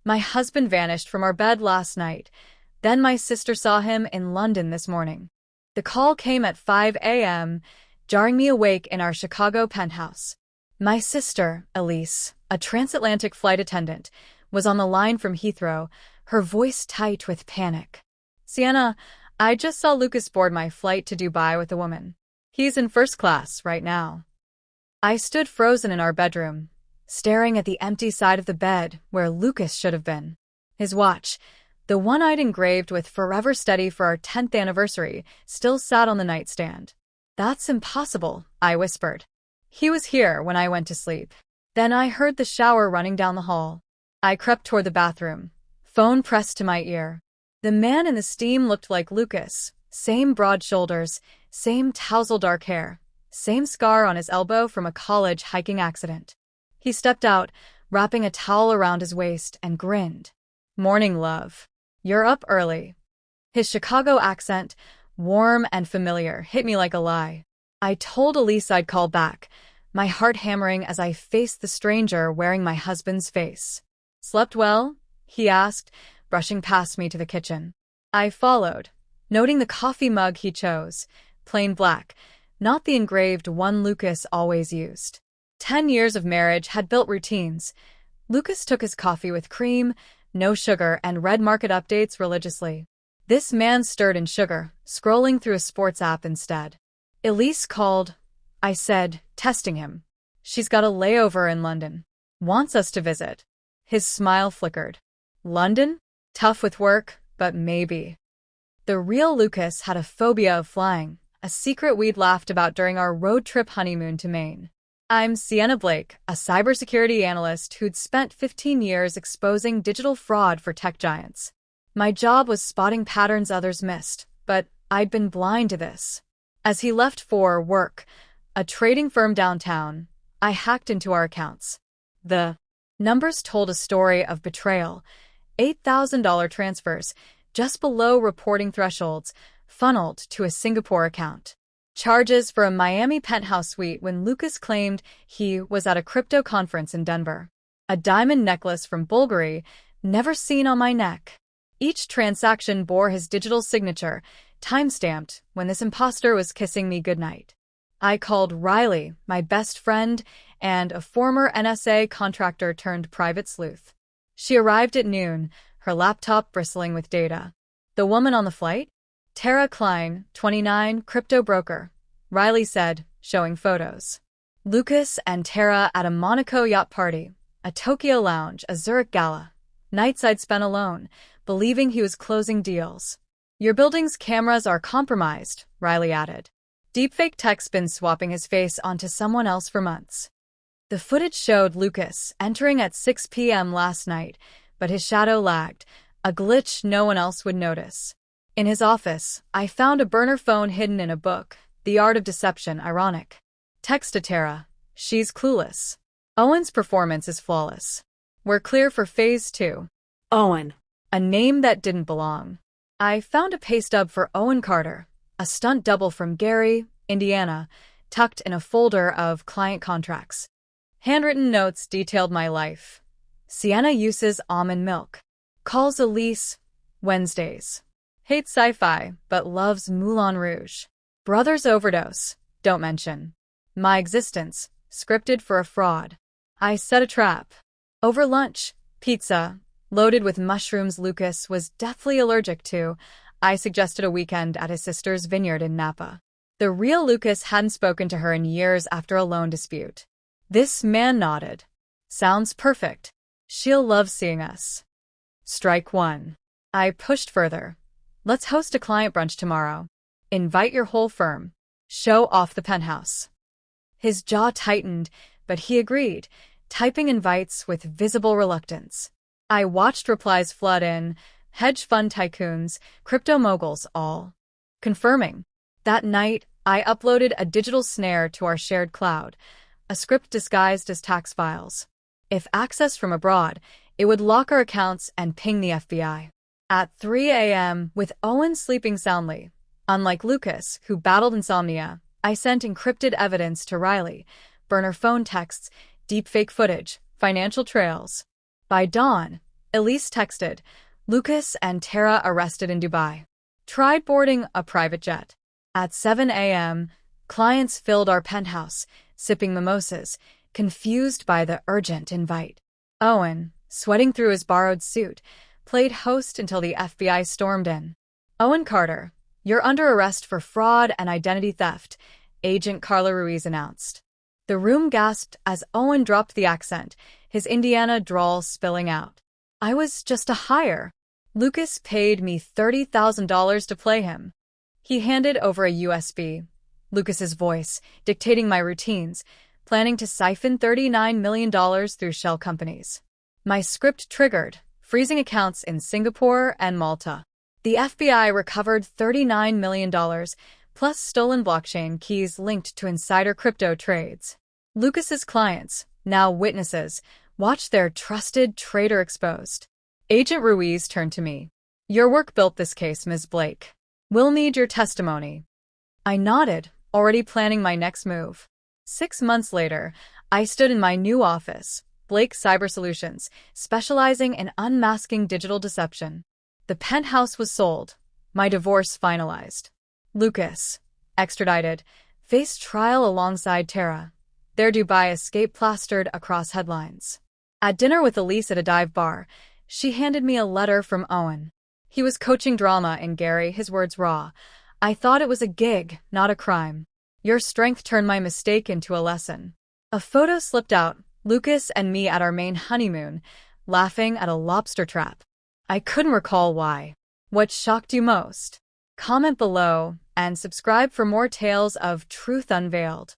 My husband vanished from our bed last night. Then my sister saw him in London this morning. The call came at 5 a.m., jarring me awake in our Chicago penthouse. My sister, Elise, a transatlantic flight attendant, was on the line from Heathrow, her voice tight with panic. "Sienna, I just saw Lucas board my flight to Dubai with a woman. He's in first class right now." I stood frozen in our bedroom, staring at the empty side of the bed where Lucas should have been. His watch, the one I'd engraved with "Forever Steady" for our 10th anniversary, still sat on the nightstand. "That's impossible," I whispered. "He was here when I went to sleep." Then I heard the shower running down the hall. I crept toward the bathroom, phone pressed to my ear. The man in the steam looked like Lucas. Same broad shoulders, same tousled dark hair, same scar on his elbow from a college hiking accident. He stepped out, wrapping a towel around his waist, and grinned. "Morning, love. You're up early." His Chicago accent, warm and familiar, hit me like a lie. I told Elise I'd call back, my heart hammering as I faced the stranger wearing my husband's face. "Slept well?" he asked, brushing past me to the kitchen. I followed, noting the coffee mug he chose, plain black, not the engraved one Lucas always used. 10 years of marriage had built routines. Lucas took his coffee with cream, no sugar, and read market updates religiously. This man stirred in sugar, scrolling through a sports app instead. "Elise called," I said, testing him. "She's got a layover in London. Wants us to visit." His smile flickered. "London? Tough with work, but maybe." The real Lucas had a phobia of flying, a secret we'd laughed about during our road trip honeymoon to Maine. I'm Sienna Blake, a cybersecurity analyst who'd spent 15 years exposing digital fraud for tech giants. My job was spotting patterns others missed, but I'd been blind to this. As he left for work, a trading firm downtown, I hacked into our accounts. The numbers told a story of betrayal. $8,000 transfers, just below reporting thresholds, funneled to a Singapore account. Charges for a Miami penthouse suite when Lucas claimed he was at a crypto conference in Denver. A diamond necklace from Bulgari, never seen on my neck. Each transaction bore his digital signature, time-stamped when this imposter was kissing me goodnight. I called Riley, my best friend, and a former NSA contractor turned private sleuth. She arrived at noon, her laptop bristling with data. "The woman on the flight?" "Tara Klein, 29, crypto broker," Riley said, showing photos. Lucas and Tara at a Monaco yacht party, a Tokyo lounge, a Zurich gala. Nights I'd spent alone, believing he was closing deals. "Your building's cameras are compromised," Riley added. Deepfake tech's been swapping his face onto someone else for months. The footage showed Lucas entering at 6 p.m. last night, but his shadow lagged, a glitch no one else would notice. In his office, I found a burner phone hidden in a book, The Art of Deception, ironic. Text to Tara. She's clueless. Owen's performance is flawless. We're clear for phase 2. Owen. A name that didn't belong. I found a pay stub for Owen Carter, a stunt double from Gary, Indiana, tucked in a folder of client contracts. Handwritten notes detailed my life. Sienna uses almond milk. Calls Elise Wednesdays. Hates sci-fi, but loves Moulin Rouge. Brothers overdose. Don't mention. My existence, scripted for a fraud. I set a trap. Over lunch, pizza, loaded with mushrooms Lucas was deathly allergic to, I suggested a weekend at his sister's vineyard in Napa. The real Lucas hadn't spoken to her in years after a loan dispute. This man nodded. "Sounds perfect. She'll love seeing us." Strike one. I pushed further. "Let's host a client brunch tomorrow. Invite your whole firm. Show off the penthouse." His jaw tightened, but he agreed, typing invites with visible reluctance. I watched replies flood in, hedge fund tycoons, crypto moguls, all confirming. That night, I uploaded a digital snare to our shared cloud, a script disguised as tax files. If accessed from abroad, it would lock our accounts and ping the FBI. At 3 a.m., with Owen sleeping soundly, unlike Lucas, who battled insomnia, I sent encrypted evidence to Riley, burner phone texts, deepfake footage, financial trails. By dawn, Elise texted, Lucas and Tara arrested in Dubai. Tried boarding a private jet. At 7 a.m., clients filled our penthouse, sipping mimosas, confused by the urgent invite. Owen, sweating through his borrowed suit, played host until the FBI stormed in. Owen Carter, you're under arrest for fraud and identity theft, Agent Carla Ruiz announced. The room gasped as Owen dropped the accent, his Indiana drawl spilling out. I was just a hire. Lucas paid me $30,000 to play him. He handed over a USB, Lucas's voice, dictating my routines, planning to siphon $39 million through shell companies. My script triggered, freezing accounts in Singapore and Malta. The FBI recovered $39 million, plus stolen blockchain keys linked to insider crypto trades. Lucas's clients, now witnesses, watched their trusted traitor exposed. Agent Ruiz turned to me. Your work built this case, Ms. Blake. We'll need your testimony. I nodded, already planning my next move. 6 months later, I stood in my new office, Blake Cyber Solutions, specializing in unmasking digital deception. The penthouse was sold, my divorce finalized. Lucas, extradited, faced trial alongside Tara, their Dubai escape plastered across headlines. At dinner with Elise at a dive bar, she handed me a letter from Owen. He was coaching drama in Gary, his words raw. I thought it was a gig, not a crime. Your strength turned my mistake into a lesson. A photo slipped out, Lucas and me at our main honeymoon, laughing at a lobster trap. I couldn't recall why. What shocked you most? Comment below and subscribe for more tales of Truth Unveiled.